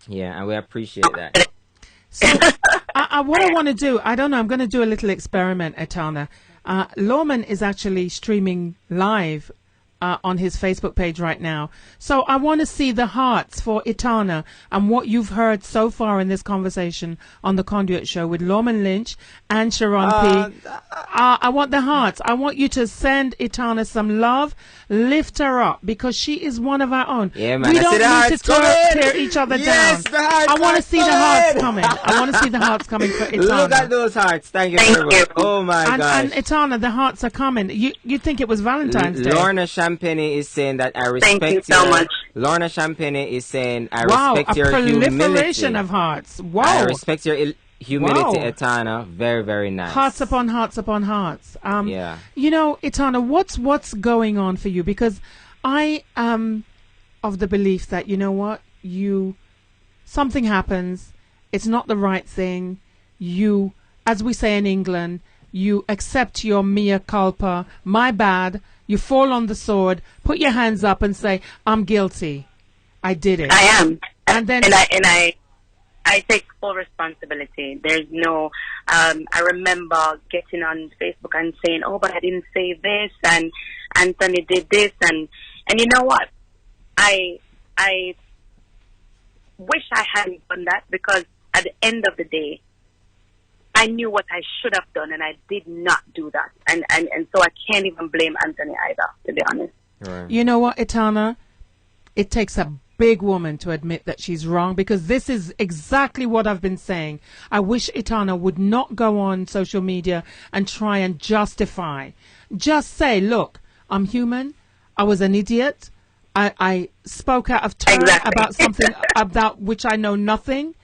Yeah, and we appreciate that. So, what I want to do, I don't know, I'm going to do a little experiment, Etana. Lawman is actually streaming live on his Facebook page right now. So I want to see the hearts for Etana and what you've heard so far in this conversation on the Conduit show with Lawman Lynch and Sheron P. I want the hearts. I want you to send Etana some love, lift her up, because she is one of our own. Yeah, man. We don't need to tear each other down. I want to see the hearts coming. I want to see the hearts coming for Etana. Look at those hearts. Thank you very much. Oh my gosh. And Etana, the hearts are coming. You think it was Valentine's Day? Lorna Champagne is saying that I respect Thank you so much. Lorna Champagne is saying I wow, respect your a humility. proliferation of hearts. Wow. I respect your humility, Wow. Etana. Very, very nice. Hearts upon hearts upon hearts. Yeah. You know, Etana, what's going on for you? Because I am of the belief that, you know what, something happens, it's not the right thing. You, as we say in England, you accept your mea culpa, my bad. You fall on the sword, put your hands up and say, I'm guilty. I did it. I am. And then I take full responsibility. There's no, I remember getting on Facebook and saying, oh, but I didn't say this, and Anthony did this, and you know what? I wish I hadn't done that, because at the end of the day, I knew what I should have done, and I did not do that. And so I can't even blame Anthony either, to be honest. Right. You know what, Etana? It takes a big woman to admit that she's wrong, because this is exactly what I've been saying. I wish Etana would not go on social media and try and justify. Just say, look, I'm human. I was an idiot. I spoke out of turn about something about which I know nothing.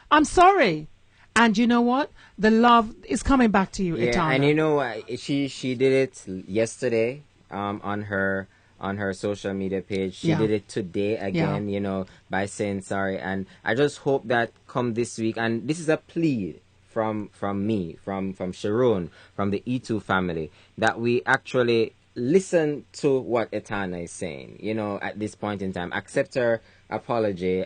I'm sorry. And you know what? The love is coming back to you, Etana. And you know what? She did it yesterday on her social media page. She did it today again, you know, by saying sorry. And I just hope that come this week, and this is a plea from me, from Sheron, from the E2 family, that we actually listen to what Etana is saying, you know, at this point in time. Accept her apology,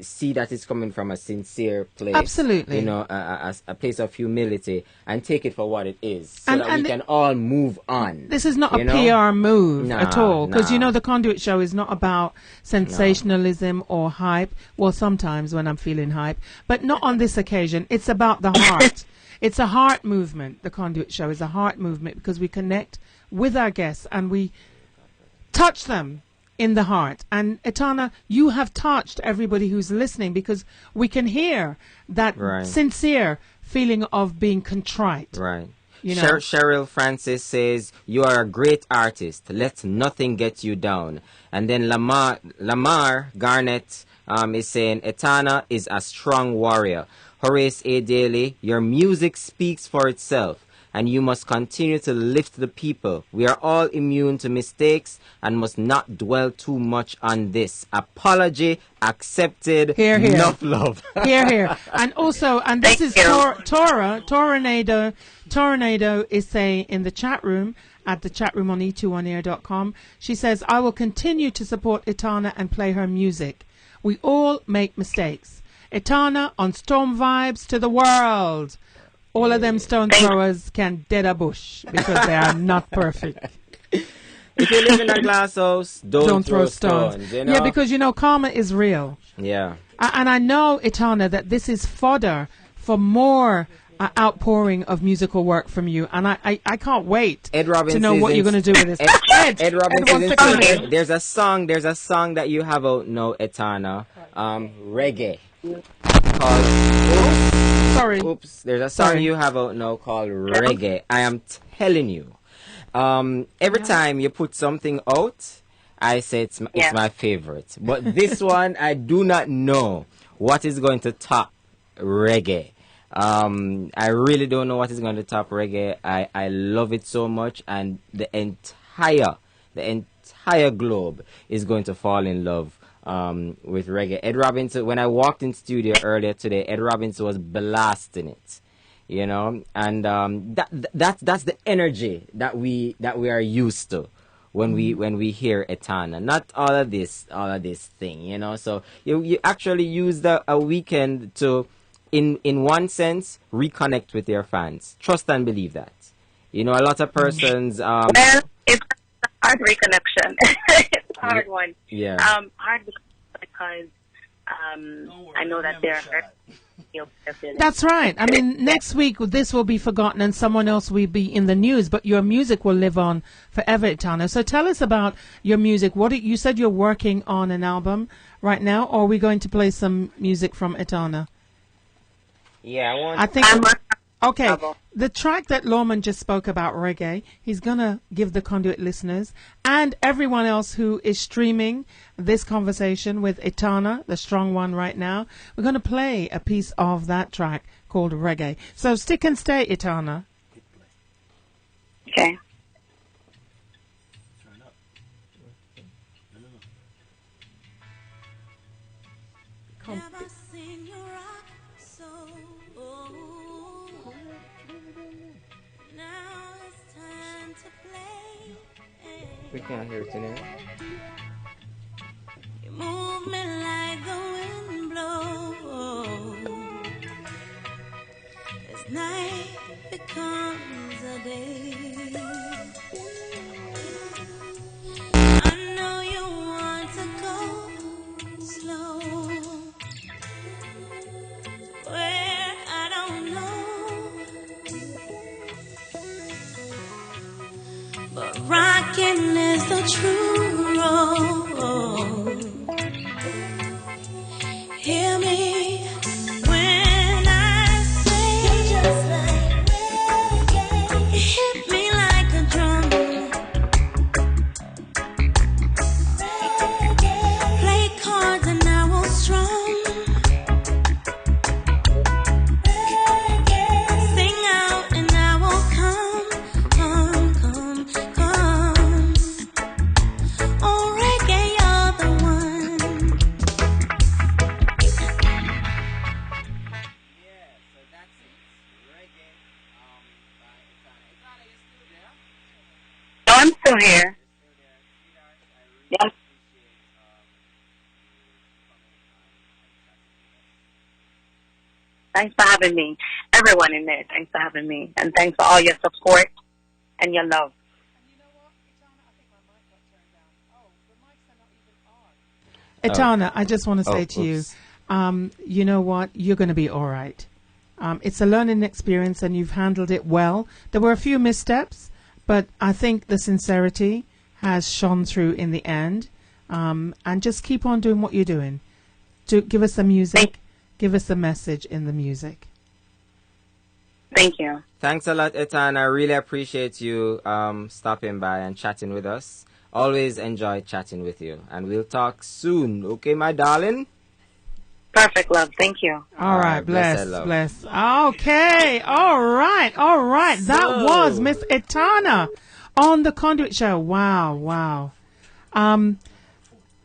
see that it's coming from a sincere place. Absolutely. You know, a place of humility, and take it for what it is, so that we can all move on. This is not a PR move at all, because, you know, the Conduit show is not about sensationalism or hype. Well, sometimes when I'm feeling hype, but not on this occasion. It's about the heart. It's a heart movement. The Conduit show is a heart movement, because we connect with our guests and we touch them in the heart. And Etana, you have touched everybody who's listening, because we can hear that sincere feeling of being contrite. Right. You know? Cheryl Francis says, you are a great artist. Let nothing get you down. And then Lamar Garnett is saying, Etana is a strong warrior. Horace A. Daly, your music speaks for itself, and you must continue to lift the people. We are all immune to mistakes and must not dwell too much on this. Apology accepted. Here, here. Enough love. Here, here. And also, and this is Tornado is saying in the chat room, at the chat room on e2onair.com, she says, I will continue to support Etana and play her music. We all make mistakes. Etana on Storm Vibes to the world. All of them stone throwers can dead a bush, because they are not perfect. If you live in a glass house, don't throw stones. You know? Yeah, because, you know, karma is real. Yeah. And I know, Etana, that this is fodder for more outpouring of musical work from you. And I can't wait to know what you're going to do with this. Ed Robinson, there's a song that you have out now, Etana, reggae, called... There's a song you have out now called Reggae. I am telling you, every time you put something out, I say it's my favorite. But this one, I do not know what is going to top reggae. I really don't know what is going to top reggae. I love it so much, and the entire globe is going to fall in love with reggae. Ed Robinson, when I walked in studio earlier today, Ed Robinson was blasting it, you know, and that's the energy that we are used to when we hear Etana. Not all of this thing, you know. So you actually used a weekend to, in one sense, reconnect with your fans. Trust and believe that. You know, a lot of persons. Well, it's a hard reconnection. It's a hard one. Yeah. Hard because I know that they're hurt. That's right. I mean, next week this will be forgotten and someone else will be in the news, but your music will live on forever, Etana. So tell us about your music. You said you're working on an album right now, or are we going to play some music from Etana? Yeah, I think. Okay, the track that Lawman just spoke about, reggae, he's going to give the Conduit listeners and everyone else who is streaming this conversation with Etana, the strong one right now, we're going to play a piece of that track called Reggae. So stick and stay, Etana. Okay. We can't hear it tonight. You move me like the wind blows as night becomes a day. I know you want to go slow where I don't know, but rocking is the true road. Hear me when I say you're just like reggae. Hit me like a drum. Reggae. Play cards and I will strum. Reggae. Sing out and I will come. Oh, reggae, you're the one. Yeah, so that's it. Reggae by Etana. Etana, you still there? No, I'm still here. Sweetheart, I really Yeah. appreciate Thanks for having me. Everyone in there, thanks for having me. And thanks for all your support and your love. Etana, I just want to say to you, you know what? You're going to be all right. It's a learning experience and you've handled it well. There were a few missteps, but I think the sincerity has shone through in the end. And just keep on doing what you're doing. To give us the music, give us the message in the music. Thank you. Thanks a lot, Etana. I really appreciate you stopping by and chatting with us. Always enjoy chatting with you. And we'll talk soon. Okay, my darling? Perfect, love. Thank you. All right. Bless. Okay. All right. That was Miss Etana on the Conduit Show. Wow.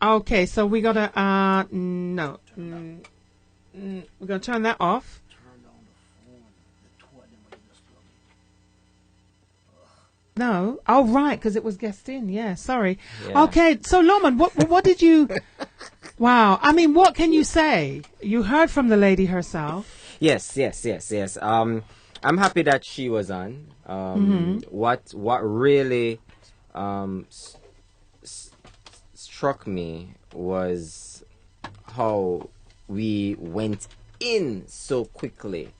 Okay, so we got to, no. We're going to turn that off. No. Oh, right, because it was guest in. Yeah, sorry. Yeah. Okay, so Lawman, what did you... Wow. I mean, what can you say? You heard from the lady herself. Yes. I'm happy that she was on. What really struck me was how we went in so quickly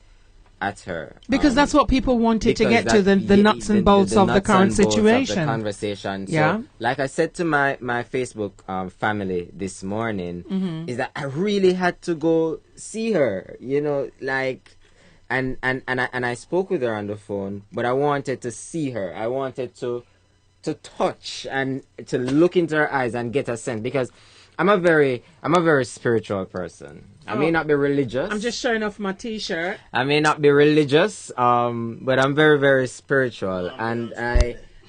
at her, because that's what people wanted to get to, the nuts and bolts of the current situation, of the conversation. Yeah. So, like I said to my Facebook family this morning, is that I really had to go see her, you know, like, and I spoke with her on the phone, but I wanted to see her. I wanted to touch and to look into her eyes and get a sense, because I'm a very spiritual person. I may not be religious. I'm just showing off my T-shirt. I may not be religious, but I'm very, very spiritual, and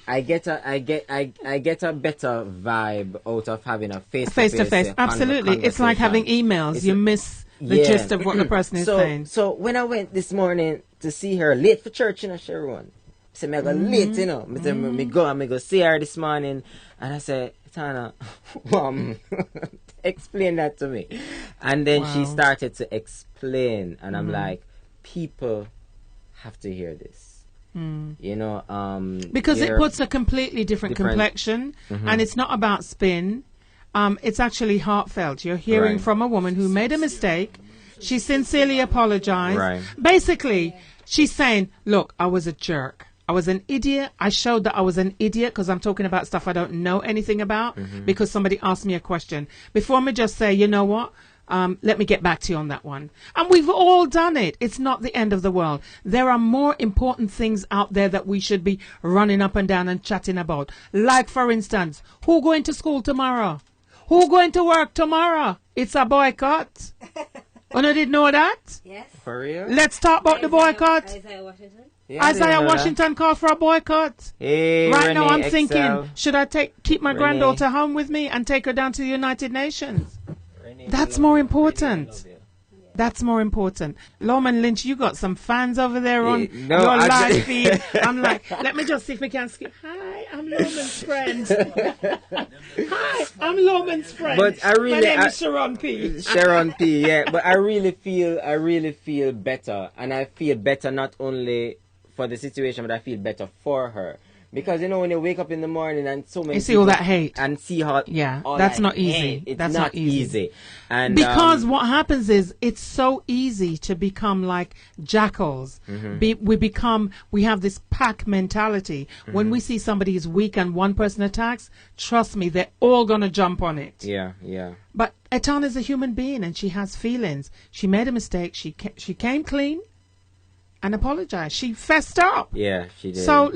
I get a better vibe out of having a face-to-face. Absolutely, it's like having emails. You miss the gist of what the person is saying. So when I went this morning to see her late for church in Sheron, say me go late, you know. Me say me go see her this morning, and I say, Etana, explain that to me. And then she started to explain, and I'm like, people have to hear this. You know, because it puts a completely different complexion, and it's not about spin. It's actually heartfelt. You're hearing from a woman who made a mistake. She sincerely apologized. Right. Basically, she's saying, look, I was a jerk. I was an idiot. I showed that I was an idiot because I'm talking about stuff I don't know anything about because somebody asked me a question. Before me just say, you know what? Let me get back to you on that one. And we've all done it. It's not the end of the world. There are more important things out there that we should be running up and down and chatting about. Like, for instance, who going to school tomorrow? Who going to work tomorrow? It's a boycott. Oh, no, did know that? Yes. For real? Let's talk about the boycott. Isaiah Washington. Yeah, Isaiah Washington called for a boycott. Hey, Right Renee now, I'm Excel. thinking, should I keep my Renee. granddaughter home with me and take her down to the United Nations? That's more important. That's more important. Lawman Lynch, you got some fans over there on your live feed. I'm like, let me just see if we can skip. Hi, I'm Lawman's friend. Hi, I'm Lawman's friend. But I really, my name is Sheron P. Sheron P. Yeah, but I really feel better, and I feel better not only for the situation, but I feel better for her. Because, you know, when you wake up in the morning and so many you see all that hate. And see how... Yeah, all that's that not easy. hate, it's That's not not easy. And, because what happens is it's so easy to become like jackals. We have this pack mentality. When we see somebody is weak and one person attacks, trust me, they're all going to jump on it. Yeah, yeah. But Etana is a human being and she has feelings. She made a mistake. She came clean and apologized. She fessed up. Yeah, she did. So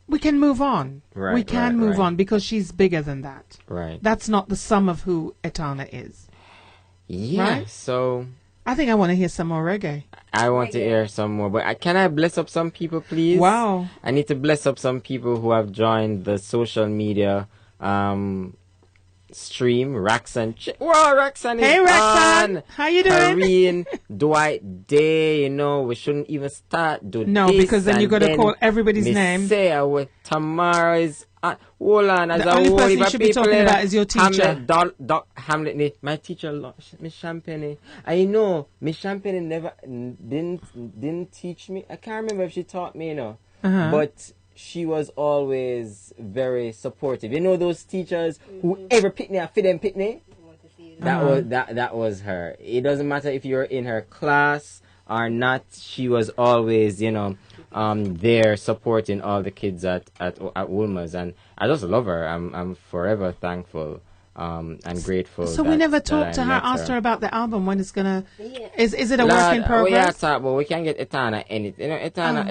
we can move on. Right, we can move on because she's bigger than that. Right. That's not the sum of who Etana is. Yeah, right? So... I think I want to hear some more reggae. I want to hear some more, but can I bless up some people, please? Wow. I need to bless up some people who have joined the social media stream. Roxanne. Wow, Roxanne is Hey, Roxanne. on. How you doing? Karine, Dwight Day, you know, we shouldn't even start. No, because then you got to call everybody's name. Say with Tamara is on. Hold on. The only person you should be talking about is your teacher. Hamlet, my teacher, Miss Champagne. I know, Miss Champagne never, didn't teach me. I can't remember if she taught me, you know. But she was always very supportive. You know those teachers who ever pick me, I fit them pick me? That was her. It doesn't matter if you're in her class or not. She was always, you know, there supporting all the kids at Woolmer's, and I just love her. I'm forever thankful and grateful. So we never talked to her, asked her about the album, when it's gonna. Is it a work in progress? Yeah, talk, but we can get Etana anything. You know,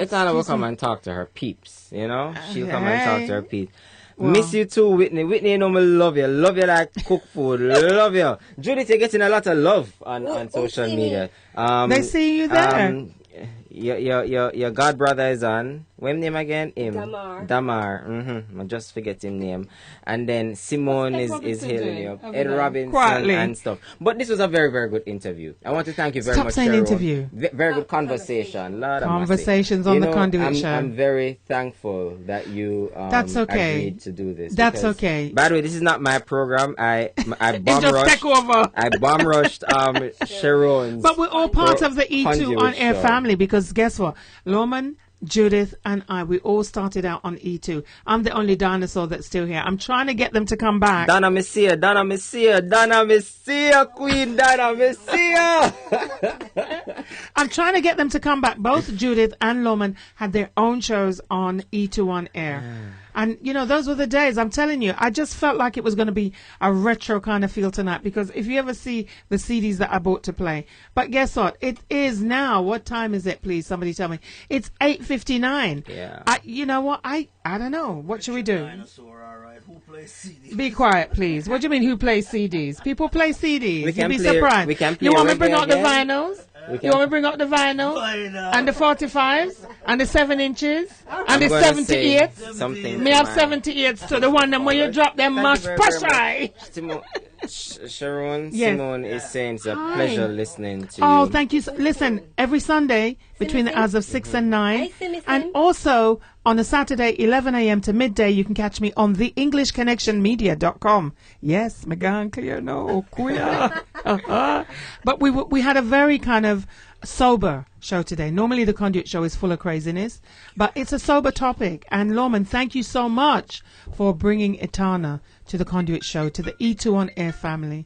Etana will come and talk to her peeps. You know, she'll come and talk to her peeps. Well, miss you too, Whitney. Whitney, you know me love you. Love you like cook food. Love you. Judith, you're getting a lot of love on social media. They see you there. Your god brother is on. What's name again? Damar. I just forget his name. And then Simone is hailing you up. Ed Robinson Quietly. And stuff. But this was a very, very good interview. I want to thank you very Stop much, saying Sheron. interview. Very good conversation. Conversations on the Conduit show. I'm very thankful that you That's okay. agreed to do this. That's okay. By the way, this is not my program. I bomb just rushed. take over. I bomb rushed Sheron's. But we're all part of the E2 Conduit on air show. family, because guess what? Lawman, Judith, and I, we all started out on E2. I'm the only dinosaur that's still here. I'm trying to get them to come back. Donna Messia, Queen Donna Messia. I'm trying to get them to come back. Both Judith and Lawman had their own shows on E2 on air. And, you know, those were the days. I'm telling you, I just felt like it was going to be a retro kind of feel tonight, because if you ever see the CDs that I bought to play. But guess what? It is now. What time is it, please? Somebody tell me. It's 8:59. Yeah. You know what? I don't know. What should we do? Dinosaur, all right. Who plays CDs? Be quiet, please. What do you mean, who plays CDs? People play CDs. You'd be play, surprised. we can play You want me to reggae bring out the again? vinyls? You want me to bring out the vinyl? And the 45s? And the 7 inches? And the 78s? Something. Me have 78s to the one them when you drop them mash push eye. Sheron, Yes. Simone is saying it's a pleasure listening to Oh, you. thank you. Listen, every Sunday between the hours of 6 and 9. Hi, Sim. And also on a Saturday, 11 a.m. to midday, you can catch me on theenglishconnectionmedia.com. Yes, McGann, clear, no, queer. But we had a very kind of sober show today. Normally the Conduit show is full of craziness, but it's a sober topic. And Lawman, thank you so much for bringing Etana to the Conduit show, to the E2 on Air family,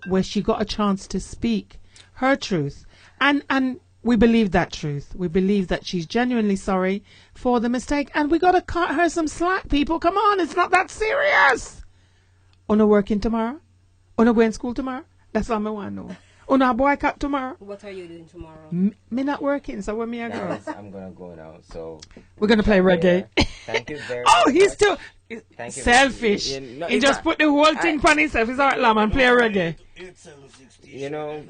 where she got a chance to speak her truth. And we believe that truth. We believe that she's genuinely sorry for the mistake. And we got to cut her some slack, people. Come on, it's not that serious. Una working tomorrow? Una going school tomorrow? That's all I want to know. Una boycott tomorrow? What are you doing tomorrow? Me not working, so where me I go? Guys, I'm going to go now, so... We're going to play reggae. Thank you very Oh, much. he's still... Thank you. Selfish. No, He it's just not- put the whole thing on himself. He's all right, Lawman, play reggae. You know,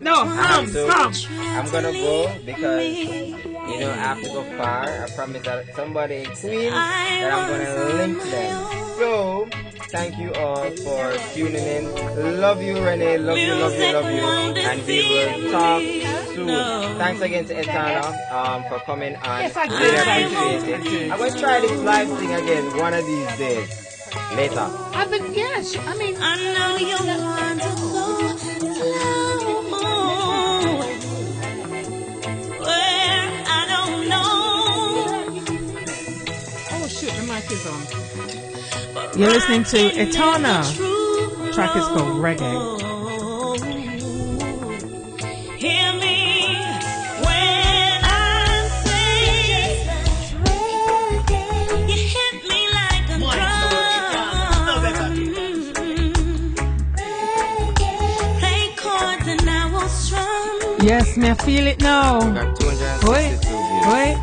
No, I'm Sam. gonna go because you know I have to go far. I promise that somebody in Queens that I'm gonna link them. So thank you all for tuning in. Love you, Renee. Love you, love you, love you. And we will talk soon. Thanks again to Etana for coming on. Yes, I Really did. appreciate it. I'm gonna try this live thing again one of these days. Later. I mean, yes, I mean... I know you want to go where I don't know. Oh, shoot, the mic is on. You're listening to Etana. The track is called Reggae. Hear me when I say you hit me like a drum. Play chords and I will strum. Yes, me I feel it now. We got 262 views. Wait.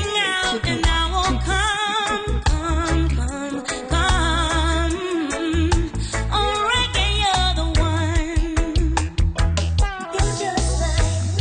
Sing